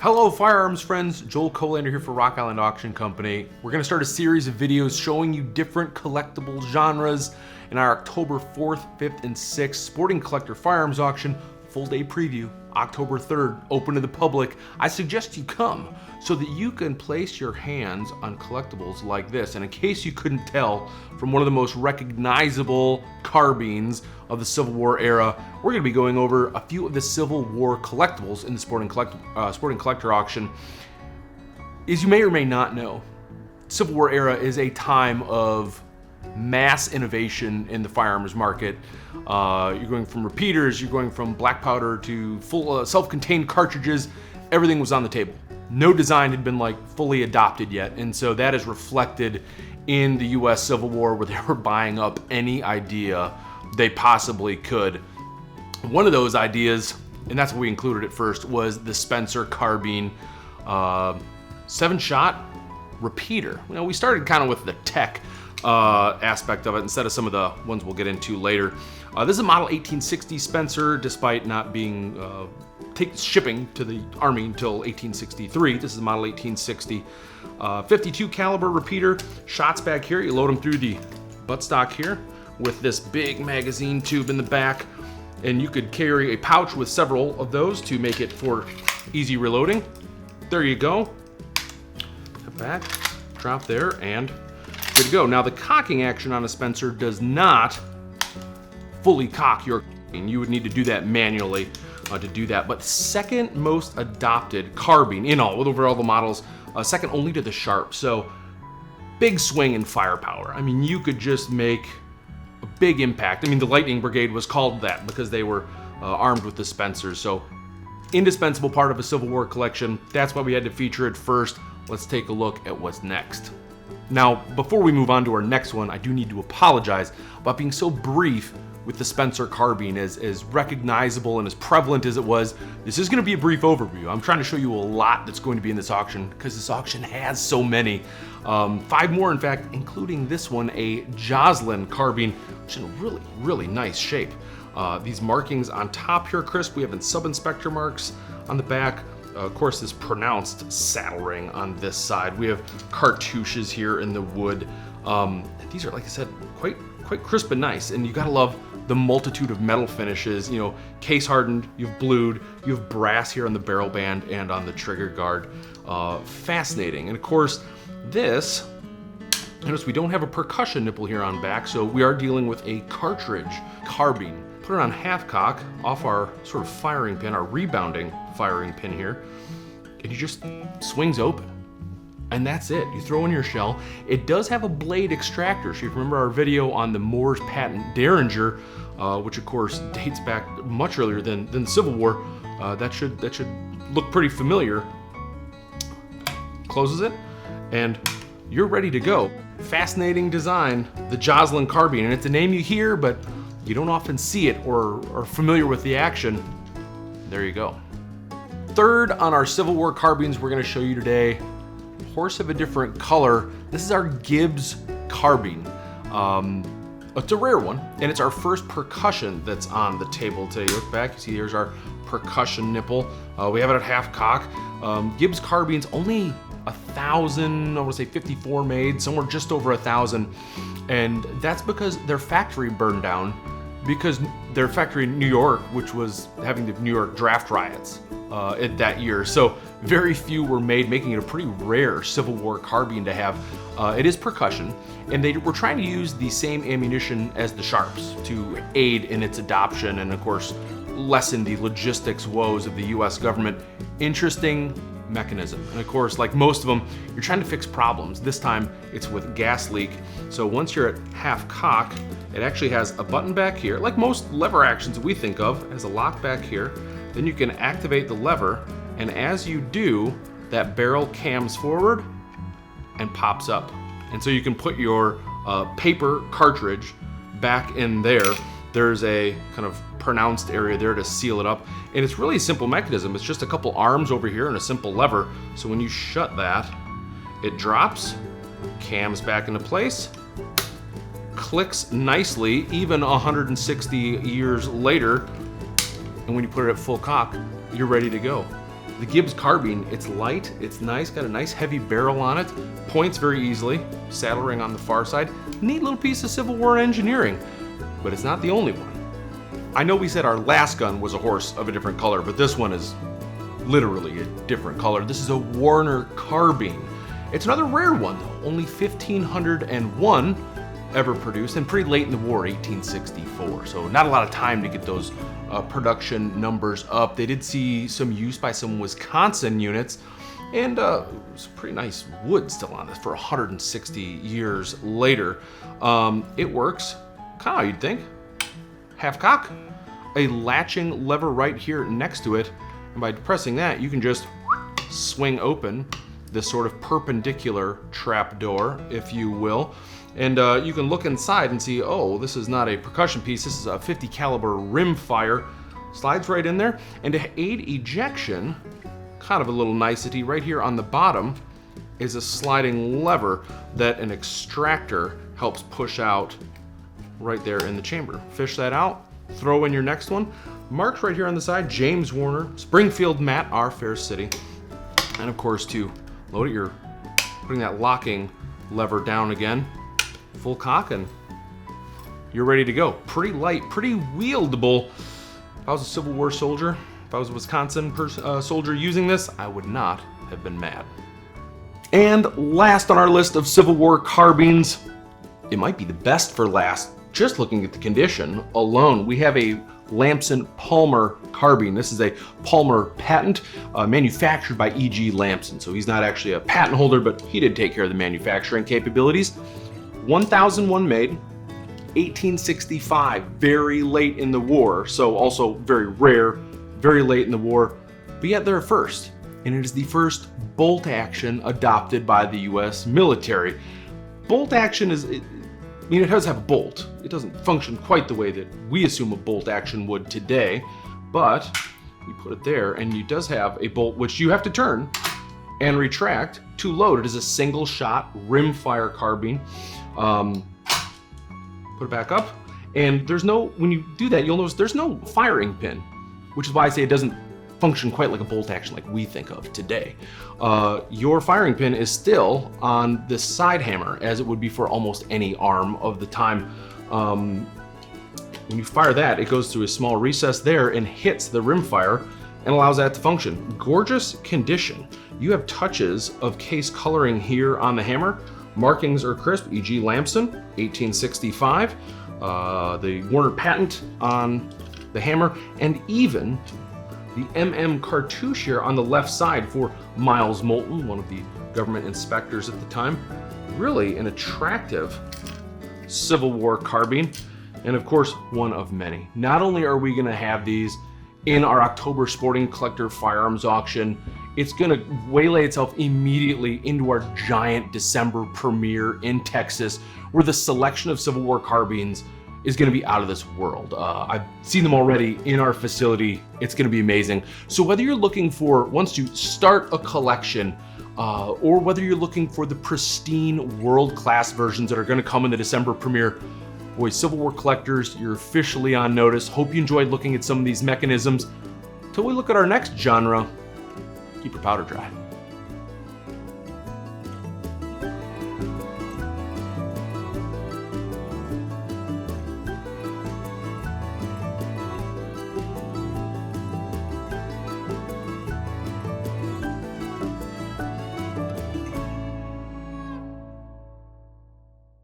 Hello firearms friends, Joel Colander here for Rock Island Auction Company. We're going to start a series of videos showing you different collectible genres in our October 4th, 5th, and 6th Sporting Collector Firearms Auction full day preview, October 3rd, open to the public. I suggest you come so that you can place your hands on collectibles like this. And in case you couldn't tell from one of the most recognizable carbines of the Civil War era, we're going to be going over a few of the Civil War collectibles in the Sporting Collector Auction. As you may or may not know, Civil War era is a time of mass innovation in the firearms market. You're going from repeaters, you're going from black powder to full self-contained cartridges. Everything was on the table. No design had been fully adopted yet, and so that is reflected in the US Civil War, where they were buying up any idea they possibly could. One of those ideas, and that's what we included at first, was the Spencer carbine 7-shot repeater. You know, we started kind of with the tech aspect of it instead of some of the ones we'll get into later. This is a model 1860 Spencer, despite not being shipping to the Army until 1863. This is a model 1860. 52 caliber repeater, shots back here. You load them through the buttstock here with this big magazine tube in the back, and you could carry a pouch with several of those to make it for easy reloading. There you go. Put back, drop there, and good to go. Now the cocking action on a Spencer does not fully cock your carbine. You would need to do that manually to do that. But second most adopted carbine in all, over all the models, second only to the Sharp. So big swing in firepower. I mean, you could just make a big impact. I mean, the Lightning Brigade was called that because they were armed with the Spencers. So indispensable part of a Civil War collection. That's why we had to feature it first. Let's take a look at what's next. Now, before we move on to our next one, I do need to apologize about being so brief with the Spencer carbine. As recognizable and as prevalent as it was, this is going to be a brief overview. I'm trying to show you a lot that's going to be in this auction because this auction has so many. 5 more, in fact, including this one, a Joslin carbine, which is in really nice shape. These markings on top here, crisp. We have sub-inspector marks on the back. Of course, this pronounced saddle ring on this side. We have cartouches here in the wood. These are, like I said, quite crisp and nice, and you gotta love the multitude of metal finishes. You know, case hardened, you've blued, you have brass here on the barrel band and on the trigger guard. Fascinating. And of course, this, notice we don't have a percussion nipple here on back, so we are dealing with a cartridge carbine. Put it on half cock off our sort of firing pin, our rebounding firing pin here, and you just swings open. And that's it. You throw in your shell. It does have a blade extractor. So you remember our video on the Moore's patent Derringer, which of course dates back much earlier than the Civil War. That should look pretty familiar. Closes it, and you're ready to go. Fascinating design, the Joslin carbine, and it's a name you hear, but you don't often see it or are familiar with the action. There you go. Third on our Civil War carbines we're going to show you today, horse of a different color. This is our Gibbs carbine. It's a rare one, and it's our first percussion that's on the table today. Look back, you see here's our percussion nipple. We have it at half cock. Gibbs carbines, only 1,000, I want to say 54 made, somewhere just over 1,000. And that's because their factory burned down, because their factory in New York, which was having the New York draft riots that year. So very few were made, making it a pretty rare Civil War carbine to have. It is percussion, and they were trying to use the same ammunition as the Sharps to aid in its adoption and, of course, lessen the logistics woes of the US government. Interesting mechanism. And of course, like most of them, you're trying to fix problems. This time it's with gas leak. So once you're at half cock, it actually has a button back here. Like most lever actions we think of, it has a lock back here. Then you can activate the lever, and as you do, that barrel cams forward and pops up. And so you can put your paper cartridge back in there. There's a kind of pronounced area there to seal it up. And it's really a simple mechanism. It's just a couple arms over here and a simple lever. So when you shut that, it drops, cams back into place, clicks nicely, even 160 years later. And when you put it at full cock, you're ready to go. The Gibbs carbine, it's light, it's nice, got a nice heavy barrel on it, points very easily, saddle ring on the far side. Neat little piece of Civil War engineering, but it's not the only one. I know we said our last gun was a horse of a different color, but this one is literally a different color. This is a Warner carbine. It's another rare one though, only 1,501 ever produced, and pretty late in the war, 1864. So not a lot of time to get those production numbers up. They did see some use by some Wisconsin units, and some pretty nice wood still on this for 160 years later. It works kind of how you'd think. Half cock, a latching lever right here next to it, and by depressing that, you can just swing open this sort of perpendicular trap door, if you will. And you can look inside and see, oh, this is not a percussion piece, this is a 50 caliber rimfire. Slides right in there. And to aid ejection, kind of a little nicety, right here on the bottom is a sliding lever that an extractor helps push out right there in the chamber. Fish that out, throw in your next one. Marked right here on the side, James Warner, Springfield, Matt, our fair city. And of course, to load it, you're putting that locking lever down again. Full cock, and you're ready to go. Pretty light, pretty wieldable. If I was a Civil War soldier, if I was a Wisconsin soldier using this, I would not have been mad. And last on our list of Civil War carbines, it might be the best for last, just looking at the condition alone. We have a Lamson Palmer carbine. This is a Palmer patent manufactured by E.G. Lamson. So he's not actually a patent holder, but he did take care of the manufacturing capabilities. 1001 made, 1865, very late in the war, so also very rare, very late in the war, but yet they're a first, and it is the first bolt action adopted by the US military. Bolt action is, it does have a bolt. It doesn't function quite the way that we assume a bolt action would today, but you put it there, and it does have a bolt which you have to turn and retract to load. It is a single shot rimfire carbine. Put it back up, and there's no, when you do that, you'll notice there's no firing pin, which is why I say it doesn't function quite like a bolt action like we think of today. Your firing pin is still on this side hammer, as it would be for almost any arm of the time. When you fire that, it goes through a small recess there and hits the rimfire and allows that to function. Gorgeous condition. You have touches of case coloring here on the hammer. Markings are crisp, E.G. Lamson, 1865. The Warner patent on the hammer, and even the MM cartouche here on the left side for Miles Moulton, one of the government inspectors at the time. Really an attractive Civil War carbine, and of course, one of many. Not only are we gonna have these in our October Sporting Collector Firearms Auction, it's gonna waylay itself immediately into our giant December premiere in Texas, where the selection of Civil War carbines is gonna be out of this world. I've seen them already in our facility. It's gonna be amazing. So whether you're looking for, once you start a collection, or whether you're looking for the pristine world-class versions that are gonna come in the December premiere, boy, Civil War collectors, you're officially on notice. Hope you enjoyed looking at some of these mechanisms. Till we look at our next genre, keep your powder dry.